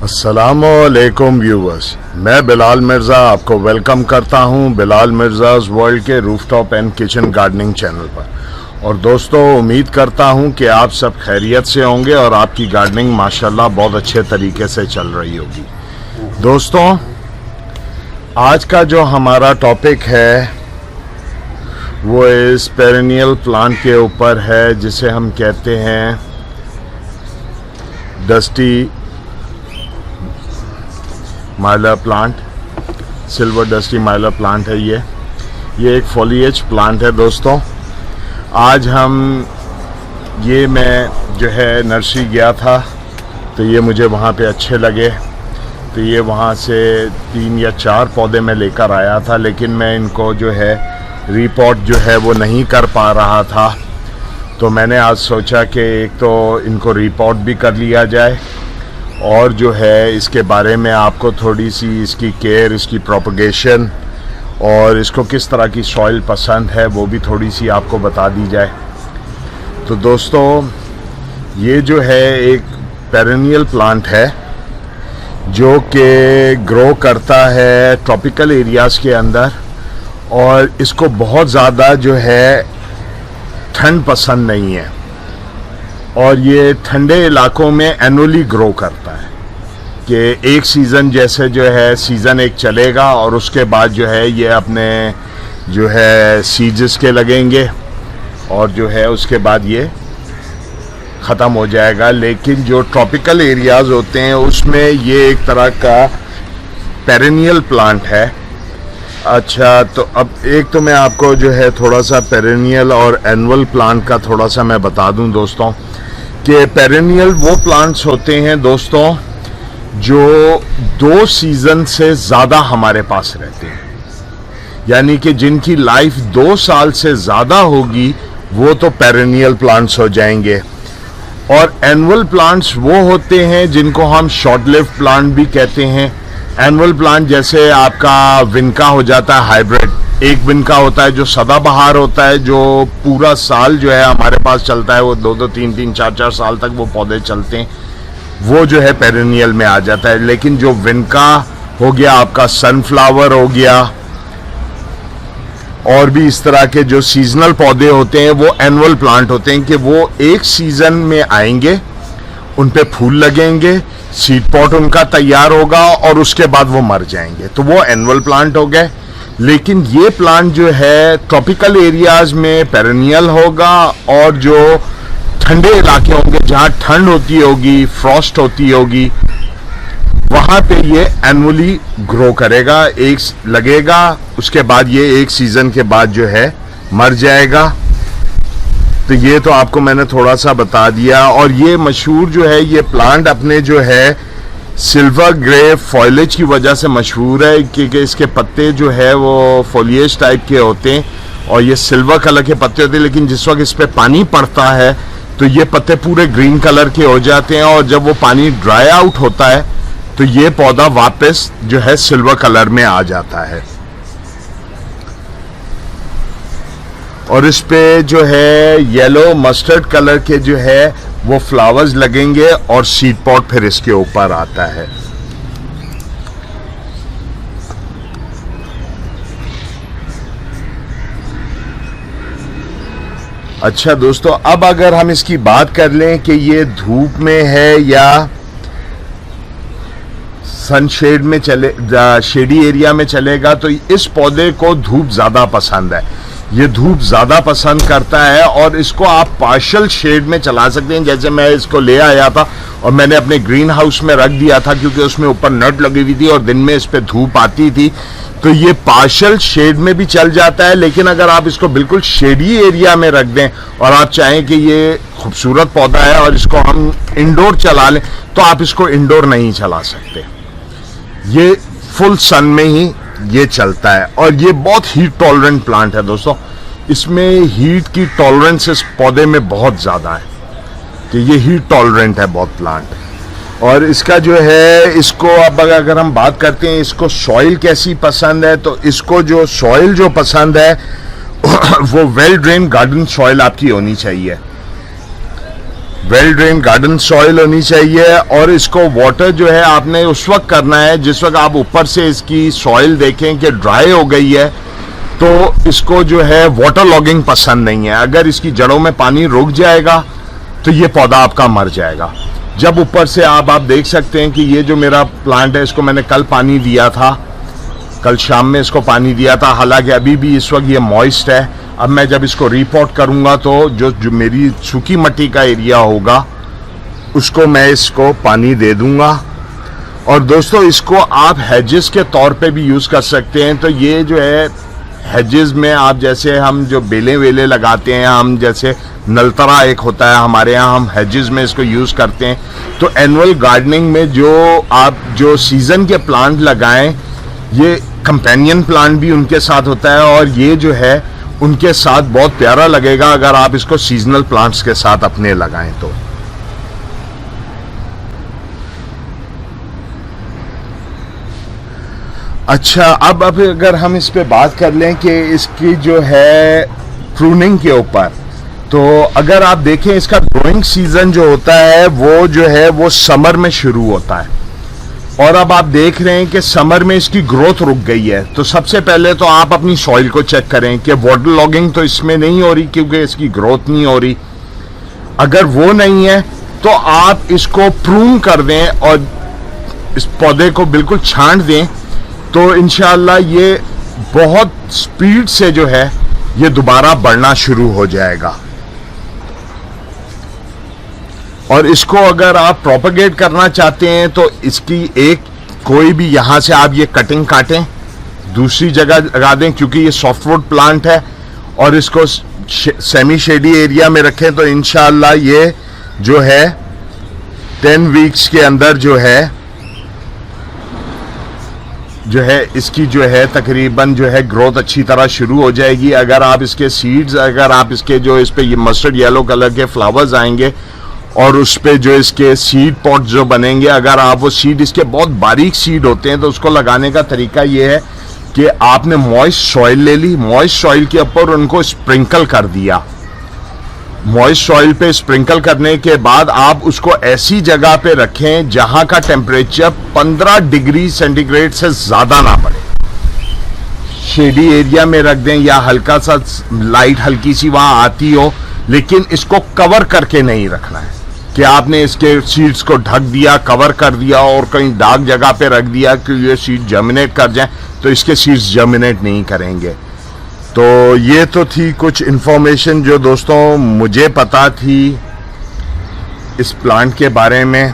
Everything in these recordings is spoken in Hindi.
अस्सलामुअलैकुम व्यूवर्स, मैं बिलाल मिर्ज़ा आपको वेलकम करता हूं बिलाल मिर्ज़ाज़ वर्ल्ड के rooftop and kitchen gardening channel पर। और दोस्तों, उम्मीद करता हूं कि आप सब खैरियत से होंगे और आपकी गार्डनिंग माशाल्लाह बहुत अच्छे तरीके से चल रही होगी। दोस्तों, आज का जो हमारा टॉपिक है वो इस पेरेनियल प्लांट के ऊपर है जिसे हम कहते हैं dusty Mylar plant. Silver dusty Mylar plant है ये एक फॉलिएज प्लांट है। दोस्तों, आज मैं जो है नर्सरी गया था तो ये मुझे वहाँ पे अच्छे लगे, तो ये वहाँ से 3 या 4 पौधे मैं लेकर आया था, लेकिन मैं इनको जो है रीपॉट जो है वो नहीं कर पा रहा था। तो मैंने आज सोचा कि एक तो इनको रीपॉट भी कर लिया जाए और जो है इसके बारे में आपको थोड़ी सी इसकी केयर, इसकी प्रोपगेशन और इसको किस तरह की सॉइल पसंद है वो भी थोड़ी सी आपको बता दी जाए। तो दोस्तों, ये जो है एक पेरेनियल प्लांट है जो कि ग्रो करता है ट्रॉपिकल एरियाज़ के अंदर, और इसको बहुत ज़्यादा जो है ठंड पसंद नहीं है और ये ठंडे इलाकों में एनुअली ग्रो करता है कि एक सीज़न जैसे जो है सीज़न एक चलेगा और उसके बाद जो है ये अपने जो है सीड्स के लगेंगे और जो है उसके बाद ये ख़त्म हो जाएगा। लेकिन जो ट्रॉपिकल एरियाज़ होते हैं उसमें ये एक तरह का पेरेनियल प्लांट है। अच्छा, तो अब एक तो मैं आपको जो है थोड़ा सा पेरेनियल और एनुअल प्लांट का थोड़ा सा मैं बता दूं दोस्तों कि पेरेनियल वो प्लांट्स होते हैं दोस्तों जो 2 सीज़न से ज़्यादा हमारे पास रहते हैं, यानी कि जिनकी लाइफ 2 साल से ज़्यादा होगी वो तो पेरेनियल प्लांट्स हो जाएंगे। और एनुअल प्लांट्स वो होते हैं जिनको हम शॉर्ट लिव प्लांट भी कहते हैं। एनुअल प्लांट जैसे आपका विनका हो जाता है हाइब्रिड, एक विनका होता है जो सदाबहार होता है, जो पूरा साल जो है हमारे पास चलता है, वो 2-2, 3-3, 4-4 साल तक वो पौधे चलते हैं, वो जो है पेरेनियल में आ जाता है। लेकिन जो विनका हो गया, आपका सनफ्लावर हो गया और भी इस तरह के जो सीजनल पौधे होते हैं वो एनुअल प्लांट होते हैं कि वो एक सीजन में आएंगे, उन पे फूल लगेंगे, सीड पॉट उनका तैयार होगा और उसके बाद वो मर जाएंगे, तो वो एनुअल प्लांट हो गए। लेकिन ये प्लांट जो है ट्रॉपिकल एरियाज में पेरेनियल होगा और जो ठंडे इलाके होंगे जहाँ ठंड होती होगी, फ्रॉस्ट होती होगी, वहाँ पे ये एनुअली ग्रो करेगा, एक लगेगा, उसके बाद ये एक सीजन के बाद जो है मर जाएगा। तो ये तो आपको मैंने थोड़ा सा बता दिया। और ये मशहूर जो है ये प्लांट अपने जो है सिल्वर ग्रे फॉइलेज की वजह से मशहूर है, क्योंकि इसके पत्ते जो है वो फोलिएज टाइप के होते हैं और ये सिल्वर कलर के पत्ते होते हैं, लेकिन जिस वक्त इस पे पानी पड़ता है तो ये पत्ते पूरे ग्रीन कलर के हो जाते हैं और जब वो पानी ड्राई आउट होता है तो ये पौधा वापस जो है सिल्वर कलर में आ जाता है। और इस पे जो है येलो मस्टर्ड कलर के जो है वो फ्लावर्स लगेंगे और सीड पॉट फिर इसके ऊपर आता है। अच्छा दोस्तों, अब अगर हम इसकी बात कर लें कि ये धूप में है या सनशेड में शेडी एरिया में चलेगा, तो इस पौधे को धूप ज़्यादा पसंद है। ये धूप ज़्यादा पसंद करता है और इसको आप पार्शियल शेड में चला सकते हैं। जैसे मैं इसको ले आया था और मैंने अपने ग्रीन हाउस में रख दिया था क्योंकि उसमें ऊपर नट लगी हुई थी और दिन में इस पर धूप आती थी, तो ये पार्शल शेड में भी चल जाता है, लेकिन अगर आप इसको बिल्कुल शेडी एरिया में रख दें और आप चाहें कि ये खूबसूरत पौधा है और इसको हम इंडोर चला लें, तो आप इसको इंडोर नहीं चला सकते। ये फुल सन में ही ये चलता है और ये बहुत हीट टॉलरेंट प्लांट है दोस्तों। इसमें हीट की टॉलरेंस इस पौधे में बहुत ज़्यादा है कि ये हीट टॉलरेंट है बहुत प्लांट। और इसका जो है, इसको अब अगर हम बात करते हैं इसको सॉइल कैसी पसंद है, तो इसको जो सॉइल जो पसंद है वो वेल ड्रेन गार्डन सॉइल आपकी होनी चाहिए, वेल ड्रेन गार्डन सॉइल होनी चाहिए। और इसको वाटर जो है आपने उस वक्त करना है जिस वक्त आप ऊपर से इसकी सॉइल देखें कि ड्राई हो गई है, तो इसको जो है वाटर लॉगिंग पसंद नहीं है। अगर इसकी जड़ों में पानी रुक जाएगा तो ये पौधा आपका मर जाएगा। जब ऊपर से आप देख सकते हैं कि ये जो मेरा प्लांट है, इसको मैंने कल पानी दिया था, कल शाम में इसको पानी दिया था, हालांकि अभी भी इस वक्त ये मॉइस्ट है। अब मैं जब इसको रिपोर्ट करूंगा तो जो मेरी सूखी मिट्टी का एरिया होगा उसको मैं इसको पानी दे दूंगा। और दोस्तों इसको आप हेजेस के तौर पे भी यूज़ कर सकते हैं। तो ये जो है हेजेस में आप जैसे हम जो बेलें वेले लगाते हैं, हम जैसे नलतरा एक होता है हमारे यहाँ, हम हेजेस में इसको यूज़ करते हैं। तो एनुअल गार्डनिंग में जो आप जो सीज़न के प्लांट लगाएं, ये कंपेनियन प्लांट भी उनके साथ होता है और ये जो है उनके साथ बहुत प्यारा लगेगा अगर आप इसको सीजनल प्लांट्स के साथ अपने लगाएं तो। अच्छा, अब अगर हम इस पे बात कर लें कि इसकी जो है प्रूनिंग के ऊपर, तो अगर आप देखें इसका ग्रोइंग सीजन जो होता है वो जो है वो समर में शुरू होता है। और अब आप देख रहे हैं कि समर में इसकी ग्रोथ रुक गई है। तो सबसे पहले तो आप अपनी सॉइल को चेक करें कि वाटर लॉगिंग तो इसमें नहीं हो रही क्योंकि इसकी ग्रोथ नहीं हो रही। अगर वो नहीं है तो आप इसको प्रून कर दें और इस पौधे को बिल्कुल छांट दें, तो इंशाअल्लाह ये बहुत स्पीड से जो है ये दोबारा बढ़ना शुरू हो जाएगा। और इसको अगर आप प्रोपेगेट करना चाहते हैं तो इसकी एक कोई भी यहाँ से आप ये कटिंग काटें, दूसरी जगह लगा दें क्योंकि ये सॉफ्टवुड प्लांट है, और इसको सेमी शेडी एरिया में रखें तो इंशाअल्लाह ये जो है 10 वीक्स के अंदर जो है इसकी जो है तकरीबन जो है ग्रोथ अच्छी तरह शुरू हो जाएगी। अगर आप इसके सीड्स, अगर आप इसके जो इस पे ये मस्टर्ड येलो कलर के फ्लावर्स आएंगे और उस पे जो इसके सीड पॉट जो बनेंगे, अगर आप वो सीड, इसके बहुत बारीक सीड होते हैं, तो उसको लगाने का तरीका ये है कि आपने मॉइस्ट सॉइल ले ली, मॉइस्ट सॉइल के ऊपर उनको स्प्रिंकल कर दिया। मॉइस्ट सॉइल पे स्प्रिंकल करने के बाद आप उसको ऐसी जगह पे रखें जहां का टेम्परेचर 15 डिग्री सेंटीग्रेड से ज़्यादा ना बढ़े। शेडी एरिया में रख दें या हल्का सा लाइट हल्की सी वहां आती हो, लेकिन इसको कवर करके नहीं रखना है कि आपने इसके सीड्स को ढक दिया, कवर कर दिया और कहीं डार्क जगह पे रख दिया कि ये सीड जर्मिनेट कर जाए, तो इसके सीड्स जर्मिनेट नहीं करेंगे। तो ये तो थी कुछ इन्फॉर्मेशन जो दोस्तों मुझे पता थी इस प्लांट के बारे में।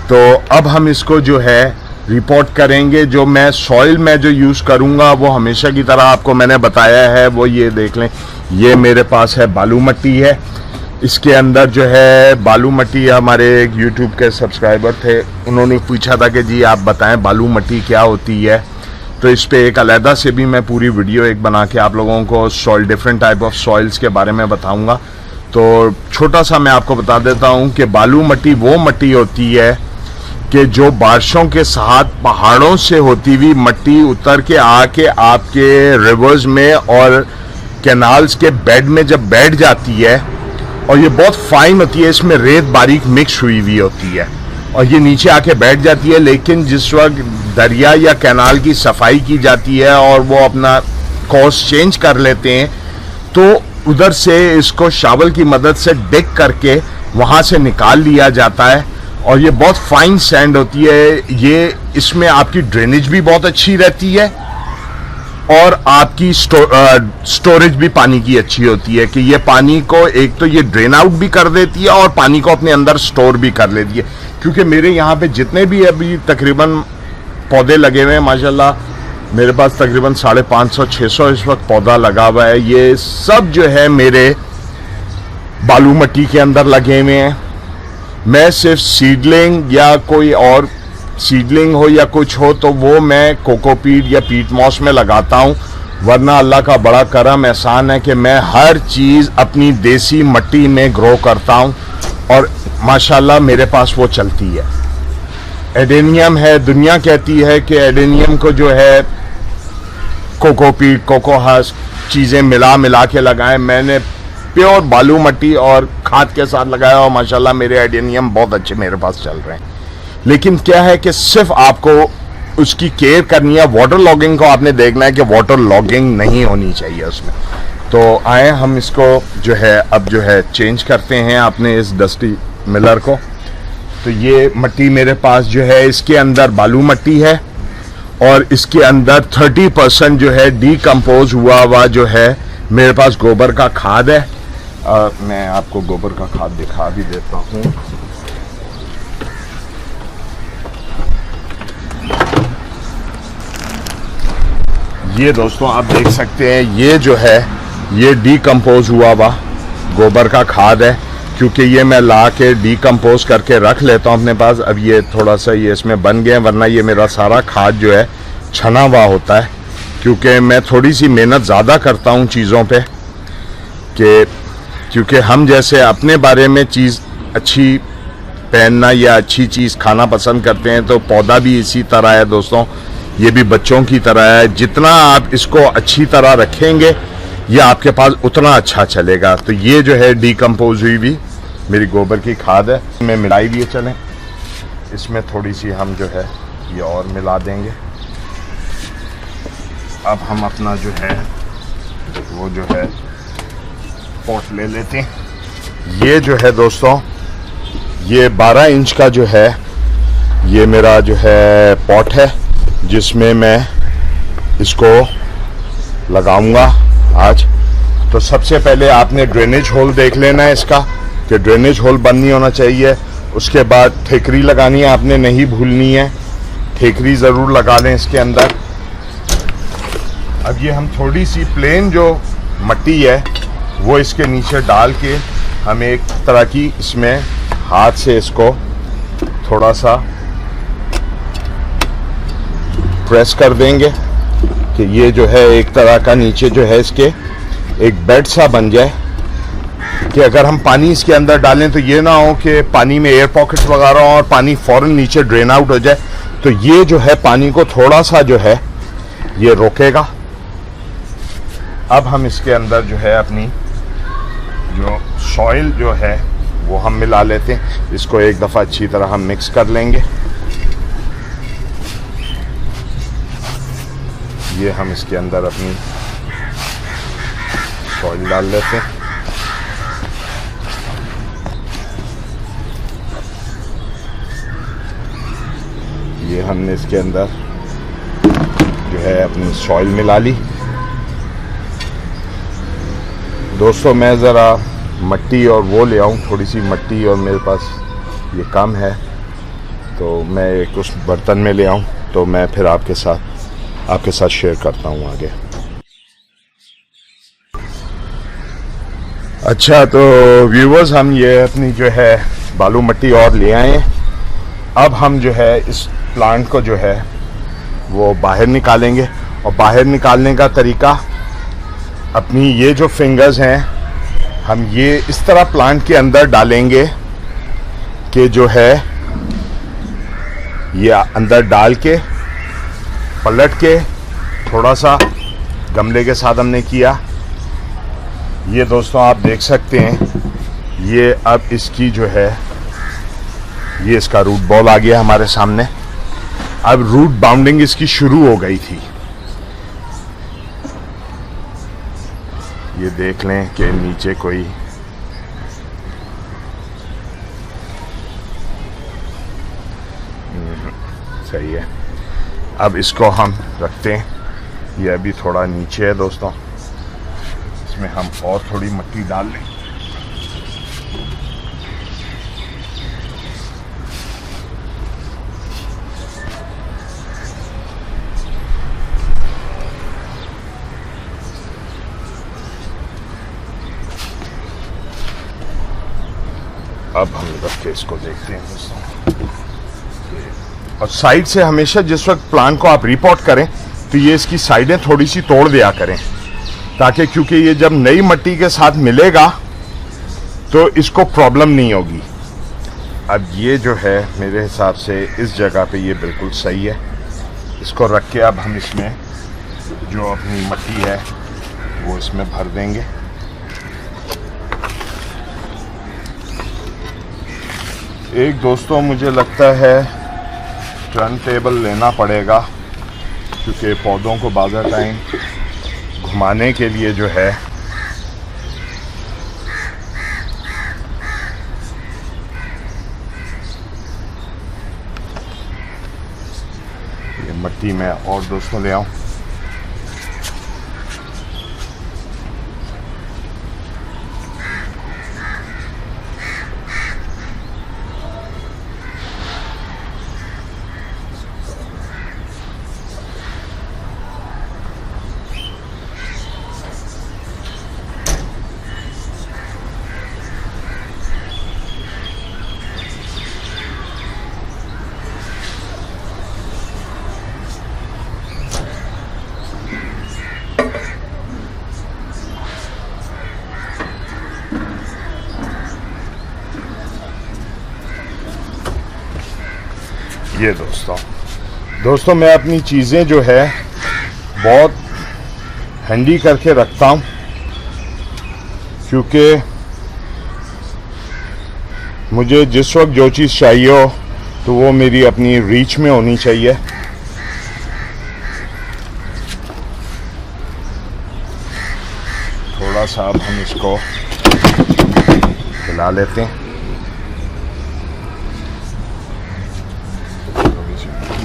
तो अब हम इसको जो है रिपोर्ट करेंगे। जो मैं सॉइल में जो यूज़ करूँगा वो हमेशा की तरह आपको मैंने बताया है, वो ये देख लें, ये मेरे पास है बालू मट्टी है। इसके अंदर जो है बालू मट्टी, हमारे एक यूट्यूब के सब्सक्राइबर थे, उन्होंने पूछा था कि जी आप बताएं बालू मट्टी क्या होती है। तो इस पे एक अलहदा से भी मैं पूरी वीडियो एक बना के आप लोगों को soil, different type of soils के बारे में बताऊंगा। तो छोटा सा मैं आपको बता देता हूं कि बालू मट्टी वो मट्टी होती है कि जो बारिशों के साथ पहाड़ों से होती हुई मट्टी उतर के आके आपके रिवर्स में और कैनाल्स के बेड में जब बैठ जाती है, और ये बहुत फाइन होती है, इसमें रेत बारीक मिक्स हुई हुई होती है और ये नीचे आके बैठ जाती है। लेकिन जिस वक्त दरिया या कैनाल की सफाई की जाती है और वो अपना कोर्स चेंज कर लेते हैं, तो उधर से इसको शावल की मदद से डिग करके वहाँ से निकाल लिया जाता है और ये बहुत फाइन सैंड होती है। ये इसमें आपकी ड्रेनेज भी बहुत अच्छी रहती है और आपकी स्टोरेज भी पानी की अच्छी होती है कि ये पानी को एक तो ये ड्रेन आउट भी कर देती है और पानी को अपने अंदर स्टोर भी कर लेती है। क्योंकि मेरे यहाँ पे जितने भी अभी तकरीबन पौधे लगे हुए हैं माशाल्लाह, मेरे पास तकरीबन 550-600 इस वक्त पौधा लगा हुआ है। ये सब जो है मेरे बालू मट्टी के अंदर लगे हुए हैं। मैं सिर्फ सीडलिंग या कोई और सीडलिंग हो या कुछ हो तो वो मैं कोकोपीट या पीट मॉस में लगाता हूँ, वरना अल्लाह का बड़ा करम एहसान है कि मैं हर चीज़ अपनी देसी मट्टी में ग्रो करता हूँ और माशाल्लाह मेरे पास वो चलती है। एडेनियम है, दुनिया कहती है कि एडेनियम को जो है कोकोपीट, कोकोहस चीज़ें मिला के लगाएं। मैंने प्योर बालू मट्टी और खाद के साथ लगाया और माशाल्लाह मेरे एडेनियम बहुत अच्छे मेरे पास चल रहे हैं। लेकिन क्या है कि सिर्फ आपको उसकी केयर करनी है। वाटर लॉगिंग को आपने देखना है कि वाटर लॉगिंग नहीं होनी चाहिए उसमें। तो आए हम इसको जो है अब जो है चेंज करते हैं अपने इस डस्टी मिलर को। तो ये मट्टी मेरे पास जो है इसके अंदर बालू मट्टी है और इसके अंदर 30% जो है डीकम्पोज हुआ जो है मेरे पास गोबर का खाद है। मैं आपको गोबर का खाद दिखा भी देता हूँ। ये दोस्तों आप देख सकते हैं, ये जो है ये डीकम्पोज हुआ गोबर का खाद है, क्योंकि ये मैं ला के डीकम्पोज करके रख लेता हूँ अपने पास। अब ये थोड़ा सा ये इसमें बन गए, वरना ये मेरा सारा खाद जो है छना हुआ होता है, क्योंकि मैं थोड़ी सी मेहनत ज़्यादा करता हूँ चीज़ों पे क्योंकि हम जैसे अपने बारे में चीज़ अच्छी पहनना या अच्छी चीज़ खाना पसंद करते हैं, तो पौधा भी इसी तरह है दोस्तों। ये भी बच्चों की तरह है, जितना आप इसको अच्छी तरह रखेंगे ये आपके पास उतना अच्छा चलेगा। तो ये जो है डीकम्पोज हुई भी मेरी गोबर की खाद है, मैं मिलाई भी चलें। इसमें थोड़ी सी हम जो है ये और मिला देंगे। अब हम अपना जो है वो जो है पॉट ले लेते हैं। ये जो है दोस्तों ये 12 इंच का जो है ये मेरा जो है पॉट है, जिसमें मैं इसको लगाऊंगा आज। तो सबसे पहले आपने ड्रेनेज होल देख लेना है इसका कि ड्रेनेज होल बंद नहीं होना चाहिए। उसके बाद ठेकरी लगानी है, आपने नहीं भूलनी है, ठेकरी ज़रूर लगा लें इसके अंदर। अब ये हम थोड़ी सी प्लेन जो मट्टी है वो इसके नीचे डाल के हम एक तरह की इसमें हाथ से इसको थोड़ा सा प्रेस कर देंगे कि ये जो है एक तरह का नीचे जो है इसके एक बेड सा बन जाए, कि अगर हम पानी इसके अंदर डालें तो ये ना हो कि पानी में एयर पॉकेट्स वगैरह हो और पानी फ़ौरन नीचे ड्रेन आउट हो जाए। तो ये जो है पानी को थोड़ा सा जो है ये रोकेगा। अब हम इसके अंदर जो है अपनी जो सॉइल जो है वो हम मिला लेते हैं। इसको एक दफ़ा अच्छी तरह हम मिक्स कर लेंगे। ये हम इसके अंदर अपनी सॉइल डाल लेते हैं। ये हमने इसके अंदर जो है अपनी सॉइल मिला ली। दोस्तों मैं ज़रा मट्टी और वो ले आऊँ, थोड़ी सी मट्टी और मेरे पास ये कम है, तो मैं एक उस बर्तन में ले आऊँ तो मैं फिर आपके साथ शेयर करता हूँ आगे। अच्छा तो व्यूवर्स, हम ये अपनी जो है बालू मट्टी और ले आए हैं। अब हम जो है इस प्लांट को जो है वो बाहर निकालेंगे, और बाहर निकालने का तरीका अपनी ये जो फिंगर्स हैं हम ये इस तरह प्लांट के अंदर डालेंगे कि जो है ये अंदर डाल के पलट के थोड़ा सा गमले के साथ हमने किया। ये दोस्तों आप देख सकते हैं, ये अब इसकी जो है ये इसका रूट बॉल आ गया हमारे सामने। अब रूट बाउंडिंग इसकी शुरू हो गई थी। ये देख लें कि नीचे कोई सही है। अब इसको हम रखते हैं, ये अभी थोड़ा नीचे है दोस्तों, इसमें हम और थोड़ी मिट्टी डाल लें। रख के इसको देखते हैं दोस्तों। और साइड से हमेशा जिस वक्त प्लांट को आप रिपोर्ट करें तो ये इसकी साइडें थोड़ी सी तोड़ दिया करें, ताकि क्योंकि ये जब नई मिट्टी के साथ मिलेगा तो इसको प्रॉब्लम नहीं होगी। अब ये जो है मेरे हिसाब से इस जगह पे ये बिल्कुल सही है। इसको रख के अब हम इसमें जो अपनी मिट्टी है वो इसमें भर देंगे। एक दोस्तों मुझे लगता है टर्न टेबल लेना पड़ेगा, क्योंकि पौधों को बाज़ा टाइम घुमाने के लिए जो है ये मिट्टी में और दोस्तों ले आऊं। ये दोस्तों मैं अपनी चीज़ें जो है बहुत हैंडी करके रखता हूँ, क्योंकि मुझे जिस वक्त जो चीज़ चाहिए हो तो वो मेरी अपनी रीच में होनी चाहिए। थोड़ा सा अब हम इसको हिला लेते हैं।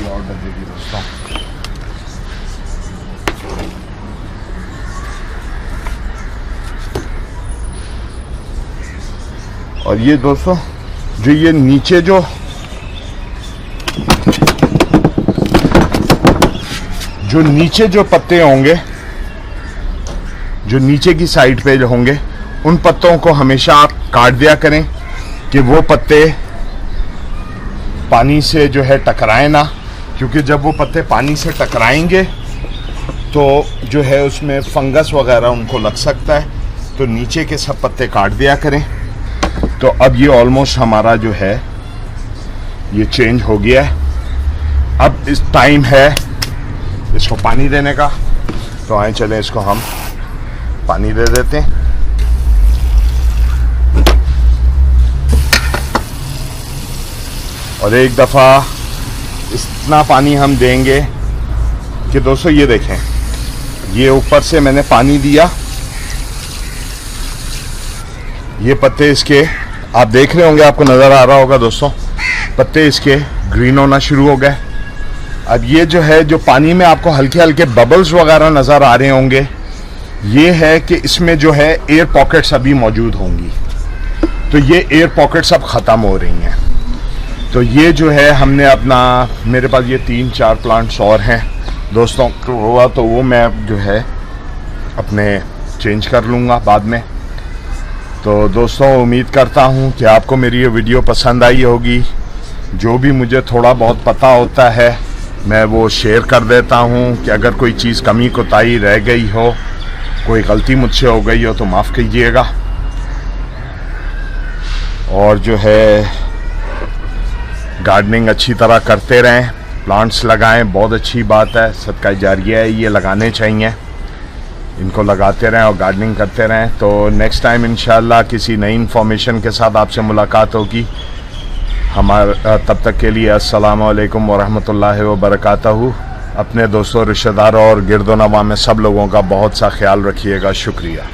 और लगेगी दोस्तों। और ये दोस्तों जो ये नीचे जो पत्ते होंगे, जो नीचे की साइड पे जो होंगे, उन पत्तों को हमेशा आप काट दिया करें कि वो पत्ते पानी से जो है टकराए ना, क्योंकि जब वो पत्ते पानी से टकराएंगे तो जो है उसमें फंगस वगैरह उनको लग सकता है। तो नीचे के सब पत्ते काट दिया करें। तो अब ये ऑलमोस्ट हमारा जो है ये चेंज हो गया है। अब इस टाइम है इसको पानी देने का, तो आए चलें इसको हम पानी दे देते हैं। और एक दफ़ा इतना पानी हम देंगे कि दोस्तों ये देखें, ये ऊपर से मैंने पानी दिया, ये पत्ते इसके आप देख रहे होंगे, आपको नज़र आ रहा होगा दोस्तों, पत्ते इसके ग्रीन होना शुरू हो गए। अब ये जो है जो पानी में आपको हल्के हल्के बबल्स वगैरह नज़र आ रहे होंगे, ये है कि इसमें जो है एयर पॉकेट्स अभी मौजूद होंगी। तो ये एयर पॉकेट्स अब ख़त्म हो रही हैं। तो ये जो है हमने अपना, मेरे पास ये 3-4 प्लांट्स और हैं दोस्तों, तो हुआ तो वो मैं जो है अपने चेंज कर लूँगा बाद में। तो दोस्तों उम्मीद करता हूँ कि आपको मेरी ये वीडियो पसंद आई होगी। जो भी मुझे थोड़ा बहुत पता होता है मैं वो शेयर कर देता हूँ, कि अगर कोई चीज़ कमी कोताही रह गई हो, कोई गलती मुझसे हो गई हो तो माफ़ कीजिएगा। और जो है गार्डनिंग अच्छी तरह करते रहें, प्लांट्स लगाएं, बहुत अच्छी बात है, सदका जारिया है, ये लगाने चाहिए। इनको लगाते रहें और गार्डनिंग करते रहें। तो नेक्स्ट टाइम इंशाल्लाह किसी नई इन्फॉर्मेशन के साथ आपसे मुलाकात होगी। तब तक के लिए अस्सलाम वालेकुम वरहमतुल्लाहि वबरकातहू। अपने दोस्तों, रिश्तेदारों और गिरदोनवा में सब लोगों का बहुत सा ख्याल रखिएगा। शुक्रिया।